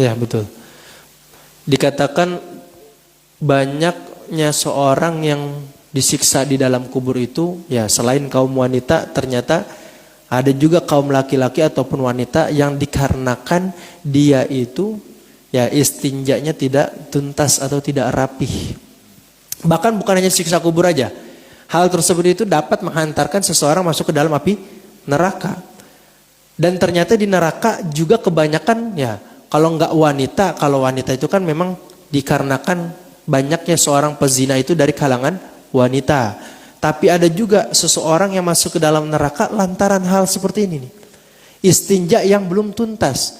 Ya, betul. Dikatakan banyaknya seorang yang disiksa di dalam kubur itu, ya selain kaum wanita, ternyata ada juga kaum laki-laki ataupun wanita yang dikarenakan dia itu ya istinjanya tidak tuntas atau tidak rapih. Bahkan bukan hanya siksa kubur aja. Hal tersebut itu dapat menghantarkan seseorang masuk ke dalam api neraka. Dan ternyata di neraka juga kebanyakan ya, kalau wanita itu kan memang dikarenakan banyaknya seorang pezina itu dari kalangan wanita. Tapi ada juga seseorang yang masuk ke dalam neraka lantaran hal seperti ini nih. Istinja yang belum tuntas.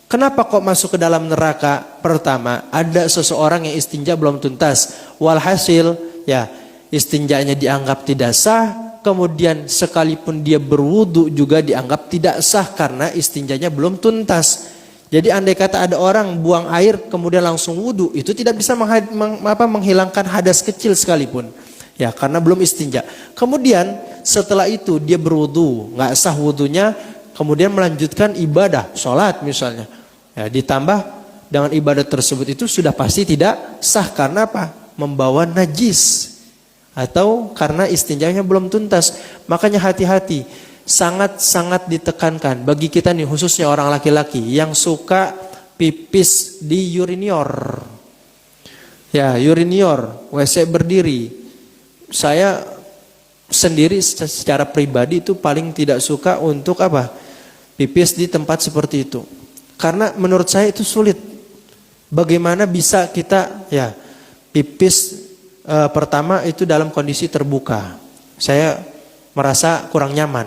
Kenapa kok masuk ke dalam neraka? Pertama, ada seseorang yang istinja belum tuntas. Walhasil, ya istinjanya dianggap tidak sah. Kemudian sekalipun dia berwudu juga dianggap tidak sah karena istinjanya belum tuntas. Jadi andai kata ada orang buang air kemudian langsung wudu, itu tidak bisa menghilangkan hadas kecil sekalipun. Ya, karena belum istinja. Kemudian setelah itu dia berwudu, nggak sah wudunya, kemudian melanjutkan ibadah, sholat misalnya. Ya, ditambah dengan ibadah tersebut itu sudah pasti tidak sah karena apa? Membawa najis atau karena istinjanya belum tuntas. Makanya hati-hati, sangat-sangat ditekankan bagi kita nih, khususnya orang laki-laki yang suka pipis di urinior. Ya, urinior, WC berdiri. Saya sendiri secara pribadi itu paling tidak suka untuk apa? Pipis di tempat seperti itu. Karena menurut saya itu sulit. Bagaimana bisa kita ya pipis pertama itu dalam kondisi terbuka. Saya merasa kurang nyaman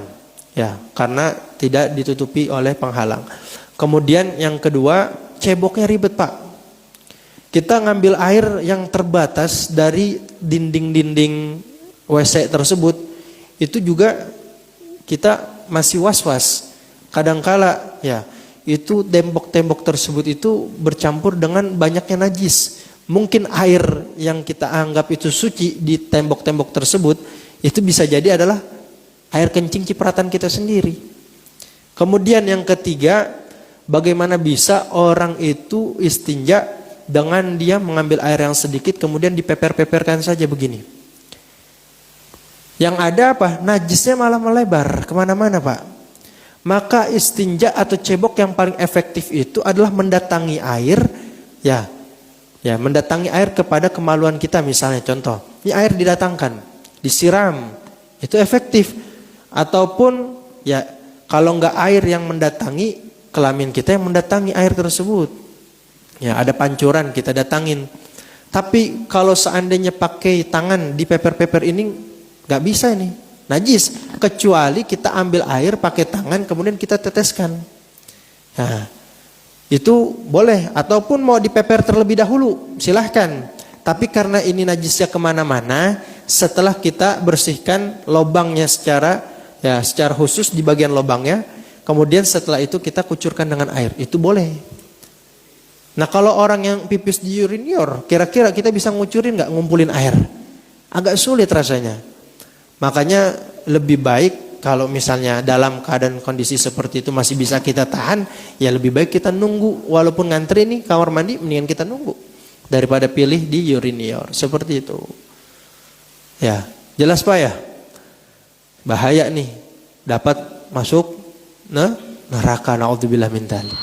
ya, karena tidak ditutupi oleh penghalang. Kemudian yang kedua, ceboknya ribet, Pak. Kita ngambil air yang terbatas dari dinding-dinding WC tersebut, itu juga kita masih was-was. Kadangkala ya, itu tembok-tembok tersebut itu bercampur dengan banyaknya najis. Mungkin air yang kita anggap itu suci di tembok-tembok tersebut, itu bisa jadi adalah air kencing cipratan kita sendiri. Kemudian yang ketiga, bagaimana bisa orang itu istinja dengan dia mengambil air yang sedikit kemudian dipeper-peperkan saja begini. Yang ada apa? Najisnya malah melebar kemana-mana, Pak. Maka istinja atau cebok yang paling efektif itu adalah mendatangi air, ya mendatangi air kepada kemaluan kita misalnya. Contoh, ini air didatangkan, disiram, itu efektif. Ataupun ya kalau enggak air yang mendatangi, kelamin kita yang mendatangi air tersebut. Ya, ada pancuran kita datangin. Tapi kalau seandainya pakai tangan di peper-peper ini nggak bisa ini, najis. Kecuali kita ambil air pakai tangan kemudian kita teteskan. Nah, itu boleh. Ataupun mau dipeper terlebih dahulu, silahkan. Tapi karena ini najisnya kemana-mana, setelah kita bersihkan lubangnya secara khusus di bagian lubangnya, kemudian setelah itu kita kucurkan dengan air, itu boleh. Nah kalau orang yang pipis di urinior, kira-kira kita bisa ngucurin nggak, ngumpulin air? Agak sulit rasanya. Makanya lebih baik kalau misalnya dalam keadaan kondisi seperti itu masih bisa kita tahan, ya lebih baik kita nunggu. Walaupun ngantri nih kamar mandi, mendingan kita nunggu daripada pilih di urinior. Seperti itu. Ya, jelas Pak ya? Bahaya nih, dapat masuk neraka, naudzubillah min dzalik.